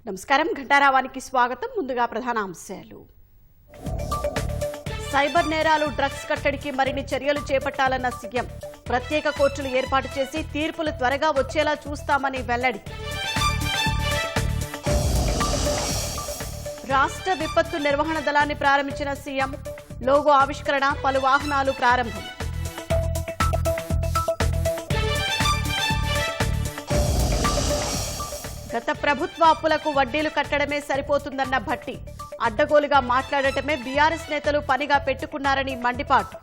నమస్కారం ఘంటారావానికి స్వాగతం. ముందుగా ప్రధాన అంశాలు. సైబర్ నేరాలు, డ్రగ్స్ కట్టడికి మరిన్ని చర్యలు చేపట్టాలన్న సీఎం. ప్రత్యేక కోర్టులు ఏర్పాటు చేసి తీర్పులు త్వరగా వచ్చేలా చూస్తామని వెల్లడి. రాష్ట్ర విపత్తు నిర్వహణ దళాన్ని ప్రారంభించిన సీఎం. లోగో ఆవిష్కరణ, పలు వాహనాలు ప్రారంభం. గత ప్రభుత్వ అప్పులకు వడ్డీలు కట్టడమే సరిపోతుందన్న భట్టి. అడ్డగోలుగా మాట్లాడటమే బీఆర్ఎస్ నేతలు పనిగా పెట్టుకున్నారని మండిపాటు.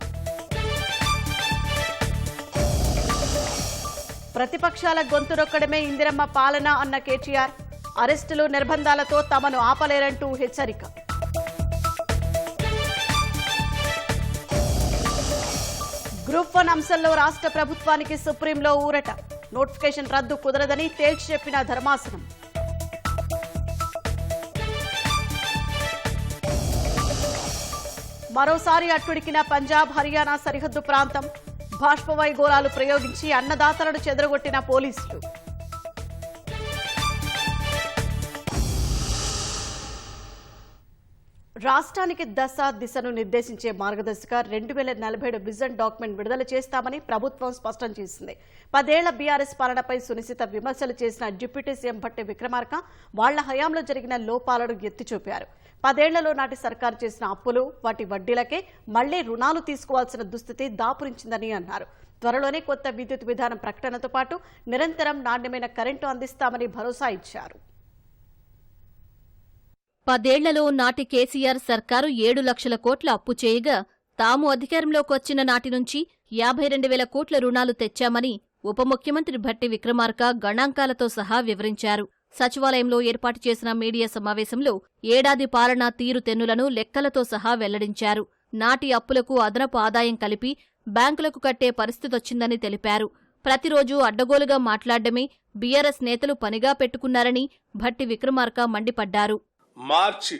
ప్రతిపక్షాల గొంతు నొక్కడమే ఇందిరమ్మ పాలన అన్న కేటీఆర్. అరెస్టులు, నిర్బంధాలతో తమను ఆపలేరంటూ హెచ్చరిక. గ్రూప్ 1 అంశంలో రాష్ట్ర ప్రభుత్వానికి సుప్రీంలో ఊరట. నోటిఫికేషన్ రద్దు కుదరదని తేల్చి చెప్పిన ధర్మాసనం. మరోసారి అట్టుడికిన పంజాబ్, హర్యానా సరిహద్దు ప్రాంతం. బాష్పవాయుగోళాలు ప్రయోగించి అన్నదాతలను చెదరగొట్టిన పోలీసులు. రాష్ట్రానికి దశ దిశను నిర్దేశించే మార్గదర్శిగా 2047 విజన్ డాక్యుమెంట్ విడుదల చేస్తామని ప్రభుత్వం స్పష్టం చేసింది. 10 ఏళ్ల బీఆర్ఎస్ పాలనపై సునిశిత విమర్శలు చేసిన డిప్యూటీ సీఎం భట్టి విక్రమార్క వాళ్ల హయాంలో జరిగిన లోపాలను ఎత్తిచూపారు. 10 ఏళ్లలో నాటి సర్కారు చేసిన అప్పులు, వాటి వడ్డీలకే మళ్లీ రుణాలు తీసుకోవాల్సిన దుస్థితి దాపురించిందని అన్నారు. త్వరలోనే కొత్త విద్యుత్ విధానం ప్రకటనతో పాటు నిరంతరం నాణ్యమైన కరెంటు అందిస్తామని భరోసా ఇచ్చారు. 10 ఏళ్లలో నాటి కేసీఆర్ సర్కారు 7 లక్షల కోట్ల అప్పు చేయగా తాము అధికారంలోకి వచ్చిన నాటి నుంచి 52,000 కోట్ల రుణాలు తెచ్చామని ఉప ముఖ్యమంత్రి భట్టి విక్రమార్క గణాంకాలతో సహా వివరించారు. సచివాలయంలో ఏర్పాటు చేసిన మీడియా సమావేశంలో ఏడాది పాలనా తీరుతెన్నులను లెక్కలతో సహా వెల్లడించారు. నాటి అప్పులకు అదనపు ఆదాయం కలిపి బ్యాంకులకు కట్టే పరిస్థితొచ్చిందని తెలిపారు. ప్రతిరోజూ అడ్డగోలుగా మాట్లాడడమే బీఆర్ఎస్ నేతలు పనిగా పెట్టుకున్నారని భట్టి విక్రమార్క మండిపడ్డారు. మార్చి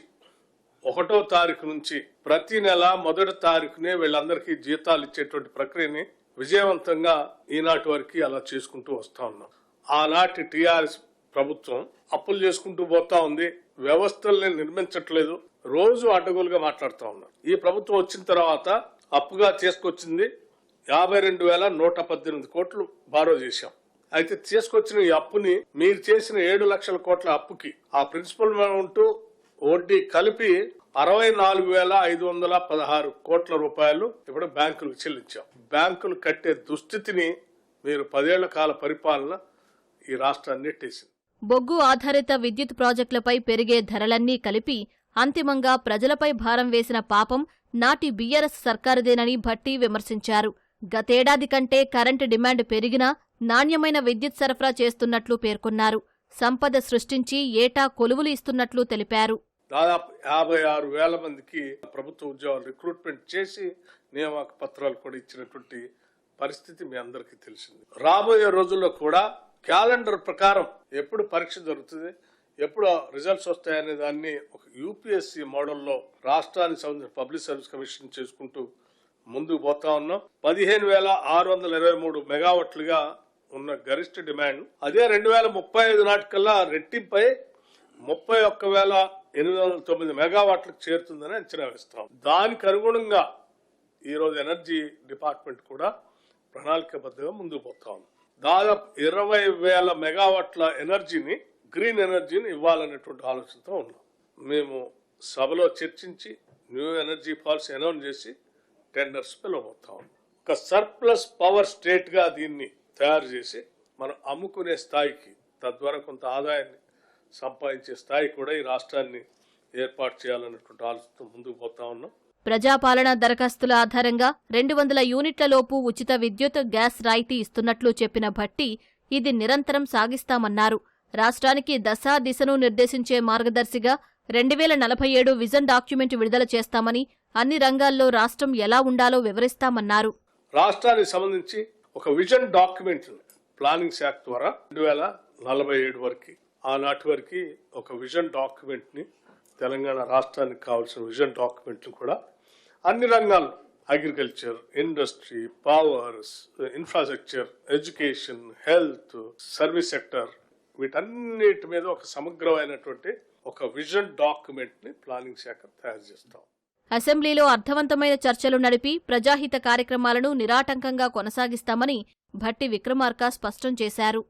1వ తారీఖు నుంచి ప్రతి నెల 1వ తారీఖునే వీళ్ళందరికీ జీతాలు ఇచ్చేటువంటి ప్రక్రియని విజయవంతంగా ఈనాటి వరకు అలా చేసుకుంటూ వస్తా ఉన్నాం. ఆనాటి టీఆర్ఎస్ ప్రభుత్వం అప్పులు చేసుకుంటూ పోతా ఉంది, వ్యవస్థల్ని నిర్మించట్లేదు, రోజు అడ్డగోలుగా మాట్లాడుతూ ఉన్నారు. ఈ ప్రభుత్వం వచ్చిన తర్వాత అప్పుగా చేసుకొచ్చింది 52,118 కోట్లు బారో చేశాం. అయితే తీసుకొచ్చిన ఈ అప్పుని మీరు చేసిన 7 లక్షల కోట్ల అప్పుకి ఆ ప్రిన్సిపల్ అమౌంట్, వడ్డీ కలిపి 64,516 కోట్ల రూపాయలు ఇప్పుడు బ్యాంకులకు చెల్లించాం. బ్యాంకులు కట్టే దుస్థితిని మీరు 10 ఏళ్ల కాల పరిపాలన ఈ రాష్ట్రాన్ని నెట్టేసింది. బొగ్గు ఆధారిత విద్యుత్ ప్రాజెక్టులపై పెరిగే ధరలన్నీ కలిపి అంతిమంగా ప్రజలపై భారం వేసిన పాపం నాటి బీఆర్ఎస్ సర్కారుదేనని భట్టి విమర్శించారు. గతేడాది కంటే కరెంటు డిమాండ్ పెరిగినా నాణ్యమైన విద్యుత్ సరఫరా చేస్తున్నట్లు పేర్కొన్నారు. సంపద సృష్టించి ఏటా కొలువులు ఇస్తున్నట్లు తెలిపారు. దాదాపు 56,000 మందికి ప్రభుత్వ ఉద్యోగాలు రిక్రూట్మెంట్ చేసి నియామక పత్రాలు కూడా ఇచ్చినటువంటి పరిస్థితి మీ అందరికీ తెలిసింది. రాబోయే రోజుల్లో కూడా క్యాలెండర్ ప్రకారం ఎప్పుడు పరీక్ష జరుగుతుంది, ఎప్పుడు రిజల్ట్స్ వస్తాయనే దాన్ని ఒక యూపీఎస్సీ మోడల్లో రాష్ట్రానికి సంబంధించిన పబ్లిక్ సర్వీస్ కమిషన్ చేసుకుంటూ ముందుకు పోతా ఉన్నాం. 15,623 మెగావాట్లుగా ఉన్న గరిష్ట డిమాండ్ అదే 2035 నాటికల్లా రెట్టింపై 31,809 మెగావాట్లకు చేరుతుందని అంచనా వేస్తాం. దానికి అనుగుణంగా ఈరోజు ఎనర్జీ డిపార్ట్మెంట్ కూడా ప్రణాళికాబద్ధంగా ముందుకు పోతా ఉంది. దాదాపు 20,000 మెగావాట్ల ఎనర్జీని, గ్రీన్ ఎనర్జీని ఇవ్వాలనేటువంటి ఆలోచనతో ఉన్నాం. మేము సభలో చర్చించి న్యూ ఎనర్జీ పాలసీ అనౌన్స్ చేసి టెండర్స్ పిలవబోతాం. ఒక సర్ప్లస్ పవర్ స్టేట్ గా దీన్ని తయారు చేసి మనం అమ్ముకునే స్థాయికి, తద్వారా కొంత ఆదాయాన్ని సంపాదించే స్థాయి కూడా ఈ రాష్ట్రాన్ని ఏర్పాటు చేయాలన్నటువంటి ఆలోచనతో ముందుకు పోతా ఉన్నాం. ప్రజాపాలన దరఖాస్తుల ఆధారంగా 200 యూనిట్ల లోపు ఉచిత విద్యుత్, గ్యాస్ రాయితీ ఇస్తున్నట్లు చెప్పిన భట్టి ఇది నిరంతరం సాగిస్తామన్నారు. రాష్ట్రానికి దశా దిశను నిర్దేశించే మార్గదర్శిగా 2047 విజన్ డాక్యుమెంట్ విడుదల చేస్తామని, అన్ని రంగాల్లో రాష్ట్రం ఎలా ఉండాలో వివరిస్తామన్నారు. రాష్ట్రానికి సంబంధించి ఒక విజన్ డాక్యుమెంట్ ప్లానింగ్ శాఖ ద్వారా 2047 వరకు, ఆనాటి వరకు ఒక విజన్ డాక్యుమెంట్ ని, తెలంగాణ రాష్ట్రానికి కావాల్సిన విజన్ డాక్యుమెంట్ కూడా అన్ని రంగాల్లో, agriculture, industry, power, infrastructure, education, health, service sector వీటన్నిటి మీద ఒక సమగ్రమైనటువంటి ఒక విజన్ డాక్యుమెంట్ ని ప్లానింగ్ శాఖ తయారు చేస్తాం. అసెంబ్లీలో అర్థవంతమైన చర్చలు నడిపి ప్రజాహిత కార్యక్రమాలను నిరాటంకంగా కొనసాగిస్తామని భట్టి విక్రమార్క స్పష్టం చేశారు.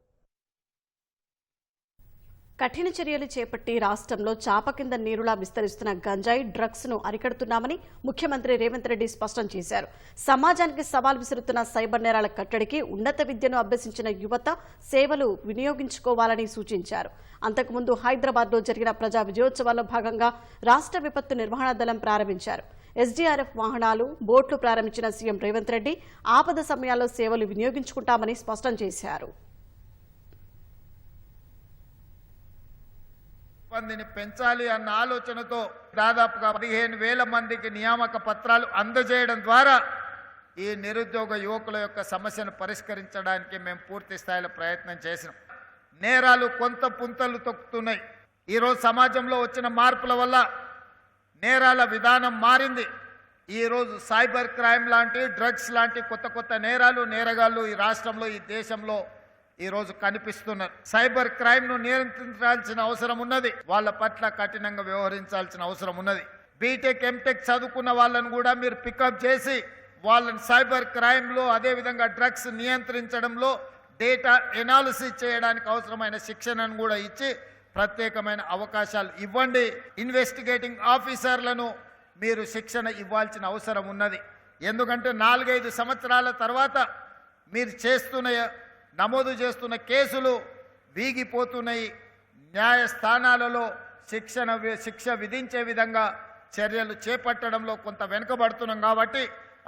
కఠిన చర్యలు చేపట్టి రాష్ట్రంలో చాప కింద నీరులా విస్తరిస్తున్న గంజాయి డ్రగ్స్ ను అరికడుతున్నామని ముఖ్యమంత్రి రేవంత్ రెడ్డి స్పష్టం చేశారు. సమాజానికి సవాల్ విసురుతున్న సైబర్ నేరాల కట్టడికి ఉన్నత విద్యను అభ్యసించిన యువత సేవలు వినియోగించుకోవాలని సూచించారు. అంతకుముందు హైదరాబాద్లో జరిగిన ప్రజా విజయోత్సవాల్లో భాగంగా రాష్ట్ర విపత్తు నిర్వహణ దళం ప్రారంభించారు. ఎస్డీఆర్ఎఫ్ వాహనాలు, బోట్లు ప్రారంభించిన సీఎం రేవంత్ రెడ్డి ఆపద సమయాల్లో సేవలు వినియోగించుకుంటామని స్పష్టం చేశారు. మందిని పెంచాలి అన్న ఆలోచనతో దాదాపుగా 15,000 మందికి నియామక పత్రాలు అందజేయడం ద్వారా ఈ నిరుద్యోగ యువకుల యొక్క సమస్యను పరిష్కరించడానికి మేము పూర్తి స్థాయిలో ప్రయత్నం చేసినాం. నేరాలు కొంత పుంతలు తొక్కుతున్నాయి. ఈరోజు సమాజంలో వచ్చిన మార్పుల వల్ల నేరాల విధానం మారింది. ఈరోజు సైబర్ క్రైమ్ లాంటి, డ్రగ్స్ లాంటి కొత్త కొత్త నేరాలు, నేరగాళ్ళు ఈ రాష్ట్రంలో, ఈ దేశంలో ఈరోజు కనిపిస్తున్నారు. సైబర్ క్రైమ్ను నియంత్రించాల్సిన అవసరం ఉన్నది. వాళ్ళ పట్ల కఠినంగా వ్యవహరించాల్సిన అవసరం ఉన్నది. బీటెక్, ఎంటెక్ చదువుకున్న వాళ్ళను కూడా మీరు పికప్ చేసి వాళ్ళని సైబర్ క్రైమ్లో, అదేవిధంగా డ్రగ్స్ నియంత్రించడంలో, డేటా ఎనాలిసిస్ చేయడానికి అవసరమైన శిక్షణను కూడా ఇచ్చి ప్రత్యేకమైన అవకాశాలు ఇవ్వండి. ఇన్వెస్టిగేటింగ్ ఆఫీసర్లను మీరు శిక్షణ ఇవ్వాల్సిన అవసరం ఉన్నది. ఎందుకంటే 4-5 సంవత్సరాల తర్వాత మీరు నమోదు చేస్తున్న కేసులు వీగిపోతున్నాయి. న్యాయస్థానాలలో శిక్ష విధించే విధంగా చర్యలు చేపట్టడంలో కొంత వెనుకబడుతున్నాం. కాబట్టి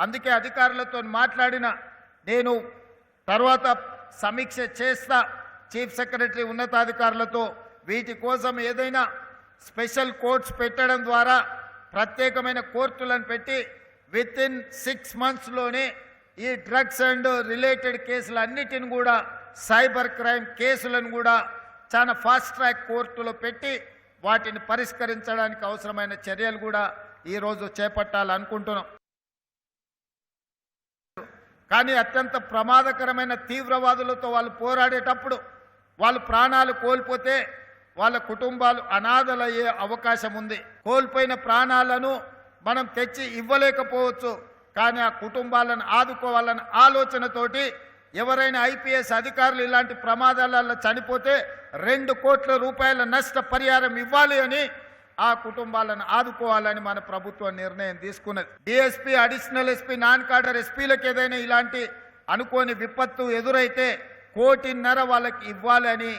అందుకే అధికారులతో మాట్లాడిన నేను తర్వాత సమీక్ష చేస్తా. చీఫ్ సెక్రటరీ ఉన్నతాధికారులతో వీటి కోసం ఏదైనా స్పెషల్ కోర్ట్స్ పెట్టడం ద్వారా, ప్రత్యేకమైన కోర్టులను పెట్టి వితిన్ 6 monthsలోనే ఈ డ్రగ్స్ అండ్ రిలేటెడ్ కేసులన్నిటిని కూడా, సైబర్ క్రైమ్ కేసులను కూడా చాలా ఫాస్ట్ ట్రాక్ కోర్టులో పెట్టి వాటిని పరిష్కరించడానికి అవసరమైన చర్యలు కూడా ఈరోజు చేపట్టాలనుకుంటున్నాం. కానీ అత్యంత ప్రమాదకరమైన తీవ్రవాదులతో వాళ్ళు పోరాడేటప్పుడు వాళ్ళు ప్రాణాలు కోల్పోతే వాళ్ళ కుటుంబాలు అనాథలయ్యే అవకాశం ఉంది. కోల్పోయిన ప్రాణాలను మనం తెచ్చి ఇవ్వలేకపోవచ్చు, కానీ ఆ కుటుంబాలను ఆదుకోవాలన్న ఆలోచనతోటి ఎవరైనా ఐపీఎస్ అధికారులు ఇలాంటి ప్రమాదాలలో చనిపోతే 2 కోట్ల రూపాయల నష్టపరిహారం ఇవ్వాలి అని, ఆ కుటుంబాలను ఆదుకోవాలని మన ప్రభుత్వం నిర్ణయం తీసుకున్నది. DSP, additional SP, non cadre ఎస్పీలకు ఏదైనా ఇలాంటి అనుకోని విపత్తు ఎదురైతే 1.5 కోటి వాళ్ళకి ఇవ్వాలని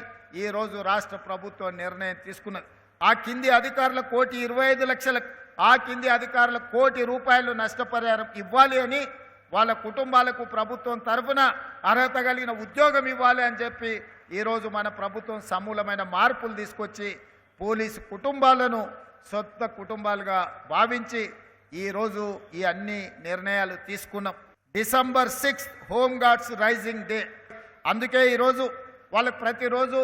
ఈరోజు రాష్ట్ర ప్రభుత్వం నిర్ణయం తీసుకున్నది. ఆ కింది అధికారుల 1,25,00,000, ఆ కింది అధికారుల 1 కోటి రూపాయలు నష్టపరిహారం ఇవ్వాలి అని, వాళ్ళ కుటుంబాలకు ప్రభుత్వం తరఫున అర్హత కలిగిన ఉద్యోగం ఇవ్వాలి అని చెప్పి ఈరోజు మన ప్రభుత్వం సమూలమైన మార్పులు తీసుకొచ్చి పోలీసు కుటుంబాలను సొంత కుటుంబాలుగా భావించి ఈరోజు ఈ అన్ని నిర్ణయాలు తీసుకున్నాం. December 6th home guards raising day. అందుకే ఈరోజు వాళ్ళకి ప్రతిరోజు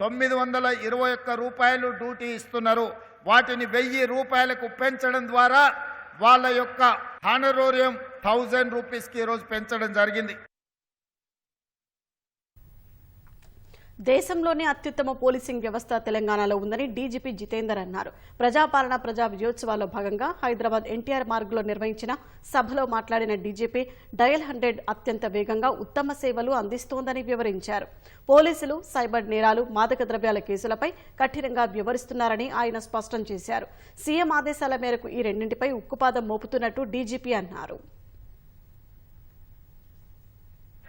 921 రూపాయలు డ్యూటీ ఇస్తున్నారు. వాటిని 1000 రూపాయలకు పెంచడం ద్వారా వాళ్ళ యొక్క హానరోరియం 1000 రూపీస్కి ఈరోజు పెంచడం జరిగింది. దేశంలోనే అత్యుత్తమ పోలీసింగ్ వ్యవస్థ తెలంగాణలో ఉందని డీజీపీ జితేందర్ అన్నారు. ప్రజాపాలన ప్రజా విజయోత్సవాల్లో భాగంగా హైదరాబాద్ ఎన్టీఆర్ మార్గులో నిర్వహించిన సభలో మాట్లాడిన డీజీపీ డయల్ 100 అత్యంత వేగంగా ఉత్తమ సేవలు అందిస్తోందని వివరించారు. పోలీసులు సైబర్ నేరాలు, మాదక ద్రవ్యాల కేసులపై కఠినంగా వ్యవహరిస్తున్నారని ఆయన స్పష్టం చేశారు. సీఎం ఆదేశాల మేరకు ఈ రెండింటిపై ఉక్కుపాదం మోపుతున్నట్టు డీజీపీ అన్నారు.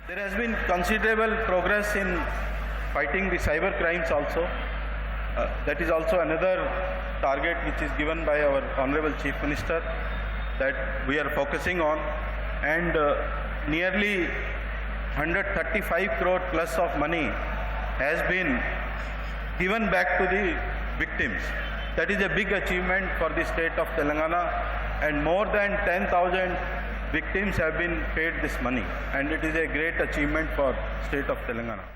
There has been considerable progress in fighting the cyber crimes also. That is also another target which is given by our Honorable Chief Minister that we are focusing on, and nearly 135 crore plus of money has been given back to the victims. That is a big achievement for the state of Telangana, and more than 10,000 victims have been paid this money, and it is a great achievement for state of Telangana.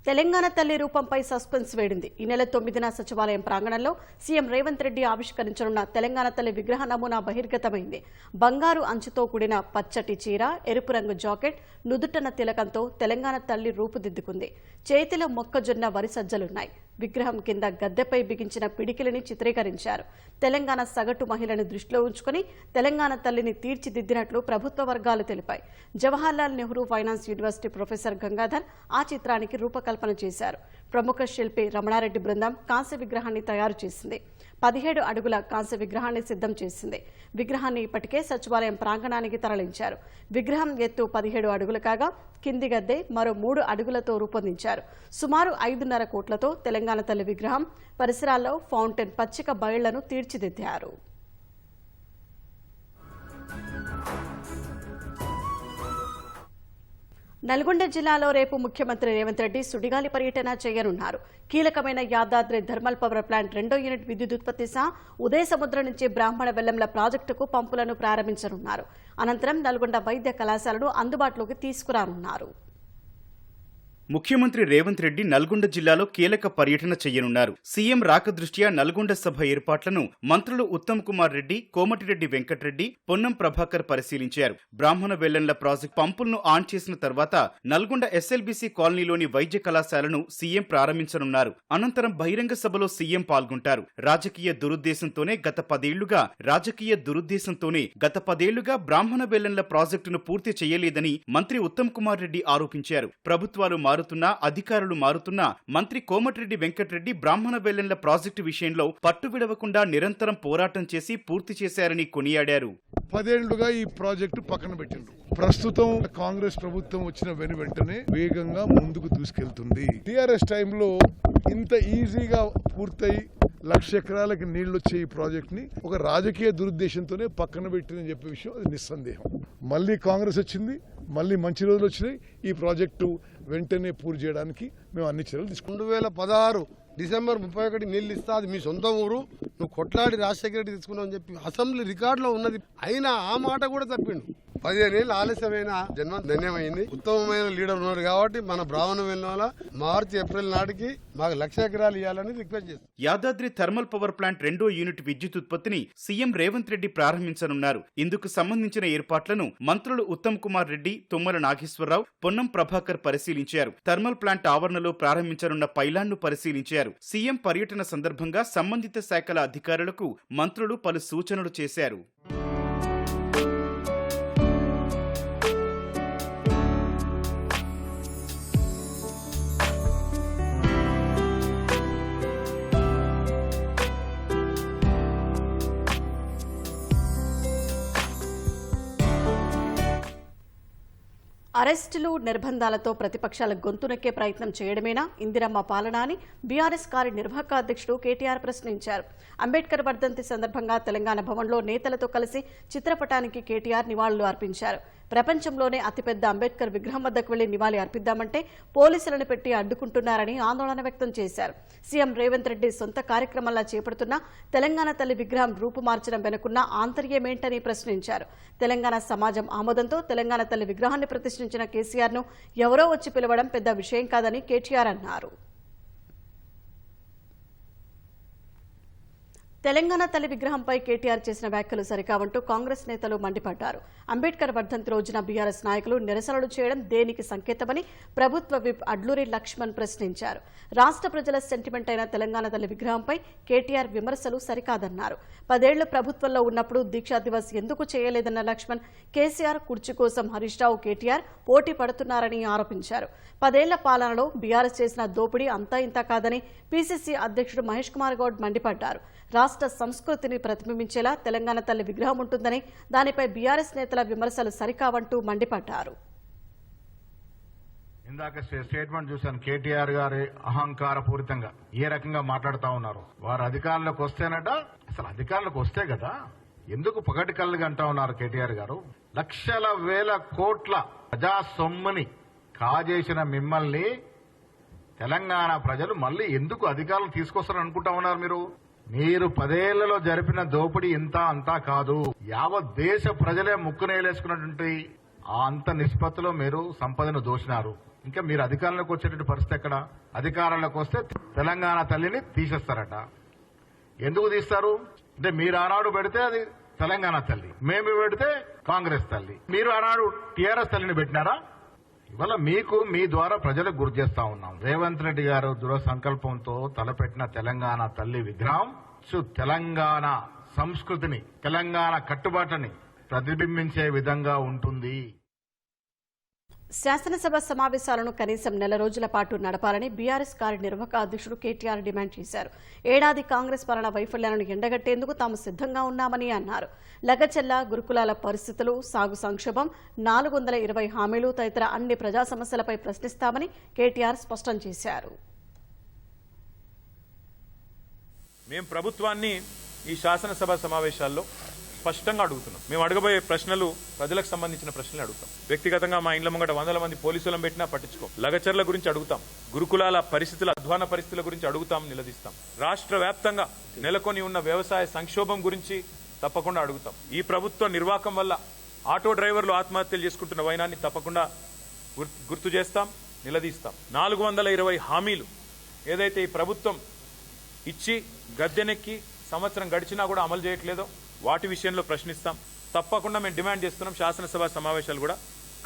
Telangana తల్లి రూపంపై suspense వేడింది. ఈ నెల 9న సచివాలయం ప్రాంగణంలో CM Revanth Reddy ఆవిష్కరించనున్న Telangana తల్లి విగ్రహ నమూనా బహిర్గతమైంది. బంగారు అంచుతో కూడిన పచ్చటి చీర, ఎరుపు రంగు జాకెట్, నుదుటన తిలకంతో తెలంగాణ తల్లి రూపుదిద్దుకుంది. చేతిలో మొక్కజొన్న వరి సజ్జలున్నాయి. విగ్రహం కింద గద్దెపై బిగించిన పిడికిలిని చిత్రీకరించారు. తెలంగాణ సగటు మహిళను దృష్టిలో ఉంచుకుని తెలంగాణ తల్లిని తీర్చిదిద్దినట్లు ప్రభుత్వ వర్గాలు తెలిపాయి. Jawaharlal Nehru finance university professor Gangadhar ఆ చిత్రానికి రూపకల్పన చేశారు. ప్రముఖ శిల్పి రమణారెడ్డి బృందం కాంస్య విగ్రహాన్ని తయారు చేసింది. 17 అడుగుల కాంస్య విగ్రహాన్ని సిద్ధం చేసింది. విగ్రహాన్ని ఇప్పటికే సచివాలయం ప్రాంగణానికి తరలించారు. విగ్రహం ఎత్తు 17 అడుగులు కాగా కింది గద్దె మరో 3 అడుగులతో రూపొందించారు. సుమారు 5.5 కోట్లతో తెలంగాణ తల్లి విగ్రహం పరిసరాల్లో ఫౌంటైన్ పచ్చిక బయళ్లను తీర్చిదిద్దారు. నల్గొండ జిల్లాలో రేపు ముఖ్యమంత్రి రేవంత్ రెడ్డి సుడిగాలి పర్యటన చేయనున్నారు. కీలకమైన యాదాద్రి థర్మల్ పవర్ ప్లాంట్ 2వ యూనిట్ విద్యుత్ ఉత్పత్తి సహా ఉదయ సముద్రం నుంచి బ్రాహ్మణ వెల్లంల ప్రాజెక్టుకు పంపులను ప్రారంభించనున్నారు. అనంతరం నల్గొండ వైద్య కళాశాలను అందుబాటులోకి తీసుకురానున్నారు. ముఖ్యమంత్రి రేవంత్ రెడ్డి నల్గొండ జిల్లాలో కీలక పర్యటన చేయనున్నారు. సీఎం రాక దృష్ట్యా నల్గొండ సభ ఏర్పాట్లను మంత్రులు ఉత్తమ్ కుమార్ రెడ్డి, కోమటిరెడ్డి వెంకటరెడ్డి, పొన్నం ప్రభాకర్ పరిశీలించారు. బ్రాహ్మణ వెల్లంల ప్రాజెక్టు పంపులను ఆన్ చేసిన తర్వాత నల్గొండ ఎస్ఎల్బీసీ కాలనీలోని వైద్య కళాశాలను సీఎం ప్రారంభించనున్నారు. అనంతరం బహిరంగ సభలో సీఎం పాల్గొంటారు. రాజకీయ దురుద్దేశంతోనే గత 10 ఏళ్లుగా బ్రాహ్మణ వెల్లంల ప్రాజెక్టును పూర్తి చేయలేదని మంత్రి ఉత్తమ్ కుమార్ రెడ్డి ఆరోపించారు. ప్రభుత్వాలు మారుతున్నా, అధికారులు మారుతున్నా మంత్రి కోమటిరెడ్డి వెంకటరెడ్డి బ్రాహ్మణ వెల్లంల ప్రాజెక్టు విషయంలో పట్టు విడవకుండా నిరంతరం పోరాటం చేసి పూర్తి చేశారని కొనియాడారు. 10 ఏళ్లుగా ఈ ప్రాజెక్టు పక్కన పెట్టిండ్రు. ప్రస్తుతం కాంగ్రెస్ ప్రభుత్వం వచ్చిన వెంటనే వేగంగా ముందుకు తీసుకెళ్తుంది. టీఆర్ఎస్ టైంలో ఇంత ఈజీగా పూర్తయి 1,00,000 ఎకరాలకి నీళ్లు వచ్చే ఈ ప్రాజెక్ట్ ని ఒక రాజకీయ దురుద్దేశంతోనే పక్కన పెట్టిందని చెప్పే విషయం అది నిస్సందేహం. మళ్ళీ కాంగ్రెస్ వచ్చింది, మళ్ళీ మంచి రోజులు వచ్చినాయి. ఈ ప్రాజెక్టు వెంటనే పూర్తి చేయడానికి మేము అన్ని చర్యలు తీసుకున్నాం. 2016 డిసెంబర్ 31 నీళ్ళు ఇస్తా, అది మీ సొంత ఊరు, నువ్వు కొట్లాడి రాజశేఖర రెడ్డి తీసుకున్నావు అని చెప్పి అసెంబ్లీ రికార్డులో ఉన్నది. అయినా ఆ మాట కూడా తప్పిండు. 15 ఏళ్ళు ఆలస్యమైన జన్మ ధన్యమైంది. ఉత్తమమైన లీడర్ ఉన్నారు కాబట్టి మన బ్రాహ్మణ వెళ్ళిన మార్చి ఏప్రిల్ నాటికి మాకు 1,00,000 ఎకరాలు ఇవ్వాలని రిక్వెస్ట్ చేస్తాం. యాదాద్రి థర్మల్ పవర్ ప్లాంట్ 2వ యూనిట్ విద్యుత్ ఉత్పత్తిని సీఎం రేవంత్ రెడ్డి ప్రారంభించనున్నారు. ఇందుకు సంబంధించిన ఏర్పాట్లను మంత్రులు ఉత్తమ్ కుమార్ రెడ్డి, తుమ్మల నాగేశ్వరరావు, పొన్నం ప్రభాకర్ పరిశీలించారు. థర్మల్ ప్లాంట్ ఆవరణలో ప్రారంభించనున్న పైలాన్ను పరిశీలించారు. సీఎం పర్యటన సందర్భంగా సంబంధిత శాఖల అధికారులకు మంత్రులు పలు సూచనలు చేశారు. అరెస్టులు, నిర్బంధాలతో ప్రతిపక్షాల గొంతునెక్కే ప్రయత్నం చేయడమేనా ఇందిరమ్మ పాలన అని బీఆర్ఎస్ కార్యనిర్వాహక అధ్యక్షుడు కేటీఆర్ ప్రశ్నించారు. అంబేద్కర్ వర్ధంతి సందర్భంగా తెలంగాణ భవన్లో నేతలతో కలిసి చిత్రపటానికి కేటీఆర్ నివాళులు అర్పించారు. ప్రపంచంలోనే అతిపెద్ద అంబేద్కర్ విగ్రహం వద్దకు వెళ్లి నివాళి అర్పిద్దామంటే పోలీసులను పెట్టి అడ్డుకుంటున్నారని ఆందోళన వ్యక్తం చేశారు. సీఎం రేవంత్ రెడ్డి సొంత కార్యక్రమాల్లో చేపడుతున్న తెలంగాణ తల్లి విగ్రహం రూపుమార్చడం వెనుకున్న ఆంతర్యమేంటని ప్రశ్నించారు. తెలంగాణ సమాజం ఆమోదంతో తెలంగాణ తల్లి విగ్రహాన్ని ప్రతిష్ఠించిన కేసీఆర్ను ఎవరో వచ్చి పిలవడం పెద్ద విషయం కాదని కేటీఆర్ అన్నారు. తెలంగాణ తల్లి విగ్రహంపై కేటీఆర్ చేసిన వ్యాఖ్యలు సరికావంటూ కాంగ్రెస్ నేతలు మండిపడ్డారు. అంబేద్కర్ వర్ధంతి రోజున బీఆర్ఎస్ నాయకులు నిరసనలు చేయడం దేనికి సంకేతమని ప్రభుత్వ విప్ అడ్లూరి లక్ష్మణ్ ప్రశ్నించారు. రాష్ట్ర ప్రజల సెంటిమెంట్ అయిన తెలంగాణ తల్లి విగ్రహంపై కేటీఆర్ విమర్శలు సరికాదన్నారు. 10 ఏళ్లు ప్రభుత్వంలో ఉన్నప్పుడు దీక్షా దివస్ ఎందుకు చేయలేదన్న లక్ష్మణ్ కేసీఆర్ కుర్చీ కోసం హరీష్ రావు, కేటీఆర్ పోటీ పడుతున్నారని ఆరోపించారు. 10 ఏళ్ల పాలనలో బీఆర్ఎస్ చేసిన దోపిడీ అంతా ఇంత కాదని పీసీసీ అధ్యక్షుడు మహేష్ కుమార్ గౌడ్ మండిపడ్డారు. రాష్ట్ర సంస్కృతిని ప్రతిబింబించేలా తెలంగాణ తల్లి విగ్రహం ఉంటుందని, దానిపై బీఆర్ఎస్ నేతల విమర్శలు సరికావంటూ మండిపడ్డారు. ఇందాక స్టేట్మెంట్ చూశాను. కేటీఆర్ గారి అహంకారపూరితంగా ఏ రకంగా మాట్లాడుతా ఉన్నారు. వారు అధికారంలోకి వస్తేనట, అసలు అధికారంలోకి వస్తే కదా ఎందుకు పగటి కళ్ళుగా అంటా ఉన్నారు కేటీఆర్ గారు. లక్షల వేల కోట్ల ప్రజా సొమ్ముని కాజేసిన మిమ్మల్ని తెలంగాణ ప్రజలు మళ్ళీ ఎందుకు అధికారులు తీసుకొస్తారని అనుకుంటా ఉన్నారు. మీరు 10 ఏళ్లలో జరిపిన దోపిడీ ఇంత అంతా కాదు. యావత్ దేశ ప్రజలే ముక్కునేలేసుకున్నటువంటి అంత నిష్పత్తిలో మీరు సంపదను దోచినారు. ఇంకా మీరు అధికారంలోకి వచ్చేటువంటి పరిస్థితి ఎక్కడ? అధికారంలోకి వస్తే తెలంగాణ తల్లిని తీసేస్తారట. ఎందుకు తీస్తారు అంటే మీరు ఆనాడు పెడితే అది తెలంగాణ తల్లి, మేము పెడితే కాంగ్రెస్ తల్లి. మీరు ఆనాడు టీఆర్ఎస్ తల్లిని పెట్టినారా? ఇవాళ మీకు మీ ద్వారా ప్రజలకు గుర్తు చేస్తా ఉన్నాం. రేవంత్ రెడ్డి గారు దృఢ సంకల్పంతో తలపెట్టిన తెలంగాణ తల్లి విగ్రహం తెలంగాణ సంస్కృతిని, తెలంగాణ కట్టుబాట్లని ప్రతిబింబించే విధంగా ఉంటుంది. శాసనసభ సమావేశాలను కనీసం నెల రోజుల పాటు నడపాలని బీఆర్ఎస్ కార్యనిర్వాహక అధ్యక్షుడు కేటీఆర్ డిమాండ్ చేశారు. ఏడాది కాంగ్రెస్ పాలన వైఫల్యాలను ఎండగట్టేందుకు తాము సిద్ధంగా ఉన్నామని అన్నారు. లగచెల్ల గురుకులాల పరిస్థితులు, సాగు సంక్షోభం, 420 హామీలు తదితర అన్ని ప్రజా సమస్యలపై ప్రశ్నిస్తామని కేటీఆర్ స్పష్టం చేశారు. మేము ప్రభుత్వాన్ని ఈ శాసనసభ సమావేశాల్లో స్పష్టంగా అడుగుతున్నాం. మేము అడగబోయే ప్రశ్నలు ప్రజలకు సంబంధించిన ప్రశ్నలు అడుగుతాం. వ్యక్తిగతంగా మా ఇండ్ల ముంగట 100 మంది పోలీసులను పెట్టినా పట్టించుకో. లగచర్ల గురించి అడుగుతాం, గురుకులాల పరిస్థితుల, అధ్వాన పరిస్థితుల గురించి అడుగుతాం, నిలదీస్తాం. రాష్ట్ర వ్యాప్తంగా నెలకొని ఉన్న వ్యవసాయ సంక్షోభం గురించి తప్పకుండా అడుగుతాం. ఈ ప్రభుత్వ నిర్వాహకం వల్ల ఆటో డ్రైవర్లు ఆత్మహత్యలు చేసుకుంటున్న వైనాన్ని తప్పకుండా గుర్తు చేస్తాం, నిలదీస్తాం. 420 హామీలు ఏదైతే ఈ ప్రభుత్వం ఇచ్చి గద్దెనెక్కి సంవత్సరం గడిచినా కూడా అమలు చేయట్లేదో వాటి విషయంలో ప్రశ్నిస్తాం. తప్పకుండా మేము డిమాండ్ చేస్తున్నాం. శాసనసభ సమావేశాలు కూడా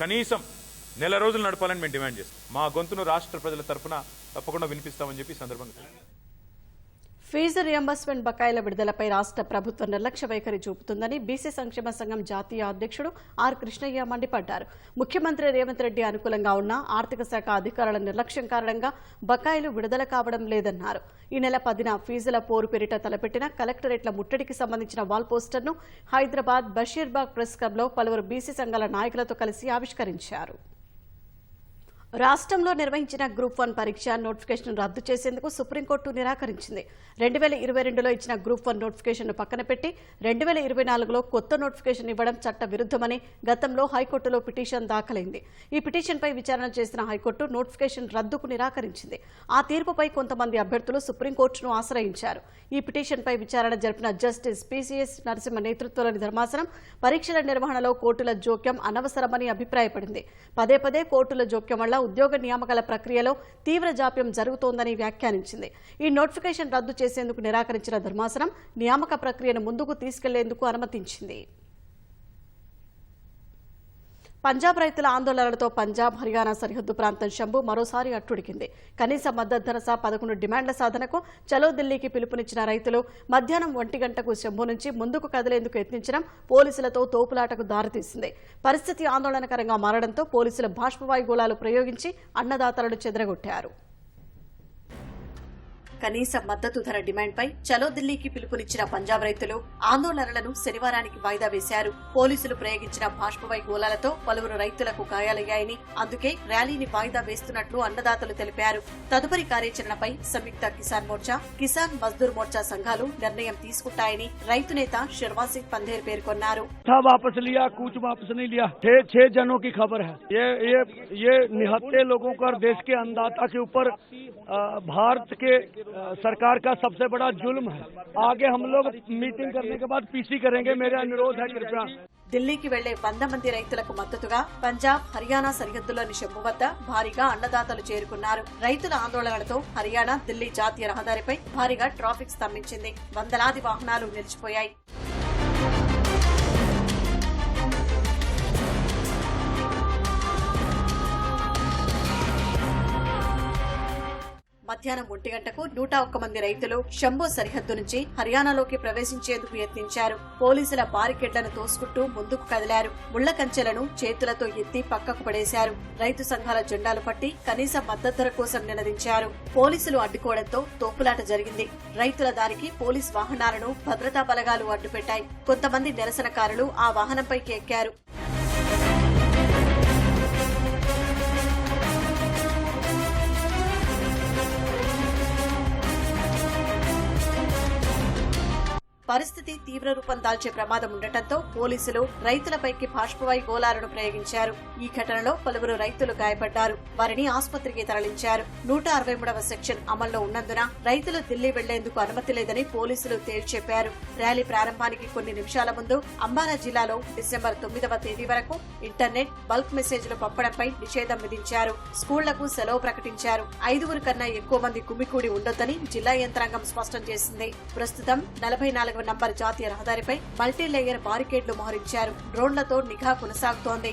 కనీసం నెల రోజులు నడపాలని మేము డిమాండ్ చేస్తాం. మా గొంతును రాష్ట్ర ప్రజల తరఫున తప్పకుండా వినిపిస్తామని చెప్పి సందర్భంగా ఫీజు రియంబర్స్మెంట్ బకాయిల విడుదలపై రాష్ట్ర ప్రభుత్వం నిర్లక్ష్య వైఖరి చూపుతుందని బీసీ సంక్షేమ సంఘం జాతీయ అధ్యక్షుడు ఆర్ కృష్ణయ్య మండిపడ్డారు. ముఖ్యమంత్రి రేవంత్ రెడ్డి అనుకూలంగా ఉన్న ఆర్థిక శాఖ అధికారుల నిర్లక్ష్యం కారణంగా బకాయిలు విడుదల కావడం లేదన్నారు. ఈ నెల 10న ఫీజుల పోరు పేరిట తలపెట్టిన కలెక్టరేట్ల ముట్టడికి సంబంధించిన వాల్ పోస్టర్ను హైదరాబాద్ బషీర్బాగ్ ప్రెస్ క్లబ్లో పలువురు బీసీ సంఘాల నాయకులతో కలిసి ఆవిష్కరించారు. రాష్ట్రంలో నిర్వహించిన గ్రూప్ 1 పరీక్ష నోటిఫికేషన్ రద్దు చేసేందుకు సుప్రీంకోర్టు నిరాకరించింది. 2022లో ఇచ్చిన గ్రూప్ 1 నోటిఫికేషన్ను పక్కన పెట్టి 2024లో కొత్త నోటిఫికేషన్ ఇవ్వడం చట్ట విరుద్ధమని గతంలో హైకోర్టులో పిటిషన్ దాఖలైంది. ఈ పిటిషన్పై విచారణ చేసిన హైకోర్టు నోటిఫికేషన్ రద్దుకు నిరాకరించింది. ఆ తీర్పుపై కొంతమంది అభ్యర్థులు సుప్రీంకోర్టును ఆశ్రయించారు. ఈ పిటిషన్పై విచారణ జరిపిన జస్టిస్ పీసీఎస్ నరసింహ నేతృత్వంలోని ధర్మాసనం పరీక్షల నిర్వహణలో కోర్టుల జోక్యం అనవసరమని అభిప్రాయపడింది. పదే పదే కోర్టుల జోక్యం వల్ల ఉద్యోగ నియామకాల ప్రక్రియలో తీవ్ర జాప్యం జరుగుతోందని వ్యాఖ్యానించింది. ఈ నోటిఫికేషన్ రద్దు చేసేందుకు నిరాకరించిన ధర్మాసనం నియామక ప్రక్రియను ముందుకు తీసుకెళ్లేందుకు అనుమతించింది. పంజాబ్ రైతుల ఆందోళనలతో పంజాబ్ హర్యానా సరిహద్దు ప్రాంతం శంభు మరోసారి అట్టుడికింది. కనీస మద్దతు ధర సహా 11 డిమాండ్ల సాధనకు చలో ఢిల్లీకి పిలుపునిచ్చిన రైతులు మధ్యాహ్నం 1 గంటకు శంభు నుంచి ముందుకు కదిలేందుకు యత్నించడం పోలీసులతో తోపులాటకు దారితీసింది. పరిస్థితి ఆందోళనకరంగా మారడంతో పోలీసులు బాష్పవాయు గోళాలు ప్రయోగించి అన్నదాతలను చెదరగొట్టారు. కనీస మద్దతు ధర డిమాండ్పై చలో ఢిల్లీకి పిలుపునిచ్చిన పంజాబ్ రైతులు ఆందోళనలను శనివారానికి వాయిదా వేశారు. పోలీసులు ప్రయోగించిన బాష్పవాయు గోళాలతో పలువురు రైతులకు గాయాలయ్యాయని, అందుకే ర్యాలీని వాయిదా వేస్తున్నట్లు అన్నదాతలు తెలిపారు. తదుపరి కార్యాచరణపై సంయుక్త కిసాన్ మోర్చా, కిసాన్ మజ్దూర్ మోర్చా సంఘాలు నిర్ణయం తీసుకుంటాయని రైతు నేత శర్వా సింగ్ పంధేర్ పేర్కొన్నారు. जनों की खबर है ये निहत्थे लोगों को और देश के अन्नदाता के ऊपर भारत के सरकार का सबसे बड़ा जुल्म है. आगे हम लोग मीटिंग करने के बाद पीसी करेंगे. मेरा अनुरोध है कृपया. ఢిల్లీకి వెళ్లే 100 మంది రైతులకు మద్దతుగా పంజాబ్ హర్యానా సరిహద్దులోని శంభు వద్ద భారీగా అన్నదాతలు చేరుకున్నారు. రైతుల ఆందోళనలతో హర్యానా ఢిల్లీ జాతీయ రహదారిపై భారీగా ట్రాఫిక్ స్తంభించింది. వందలాది వాహనాలు నిలిచిపోయాయి. మధ్యాహ్నం 1 గంటకు 101 మంది రైతులు శంభు సరిహద్దు నుంచి హర్యానాలోకి ప్రవేశించేందుకు యత్నించారు. పోలీసుల బారికేడ్లను తోసుకుంటూ ముందుకు కదిలారు. ముళ్ల కంచెలను చేతులతో ఎత్తి పక్కకు పడేశారు. రైతు సంఘాల జెండాలు పట్టి కనీస మద్దతు ధర కోసం నినదించారు. పోలీసులు అడ్డుకోవడంతో తోపులాట జరిగింది. రైతుల దారికి పోలీస్ వాహనాలను భద్రతా బలగాలు అడ్డుపెట్టాయి. కొంతమంది నిరసనకారులు ఆ వాహనంపైకి ఎక్కారు. పరిస్థితి తీవ్ర రూపం దాల్చే ప్రమాదం ఉండటంతో పోలీసులు రైతులపైకి బాష్పవాయు గోళాలను ప్రయోగించారు. ఈ ఘటనలో పలువురు రైతులు గాయపడ్డారు. వారిని ఆసుపత్రికి తరలించారు. 163వ సెక్షన్ అమల్లో ఉన్నందున రైతులు ఢిల్లీ వెళ్లేందుకు అనుమతి లేదని పోలీసులు తేల్చెప్పారు. ర్యాలీ ప్రారంభానికి కొన్ని నిమిషాల ముందు అంబాలా జిల్లాలో డిసెంబర్ 9వ తేదీ వరకు ఇంటర్నెట్, బల్క్ మెసేజ్లు పంపడంపై నిషేధం విధించారు. స్కూళ్లకు సెలవు ప్రకటించారు. 5 కన్నా ఎక్కువ మంది గుమికూడి ఉండొద్దని జిల్లా యంత్రాంగం స్పష్టం చేసింది. ప్రస్తుతం 44వ నంబర్ జాతీయ రహదారిపై మల్టీ లేయర్ బారికేడ్లు మోహరించారు. డ్రోన్లతో నిఘా కొనసాగుతోంది.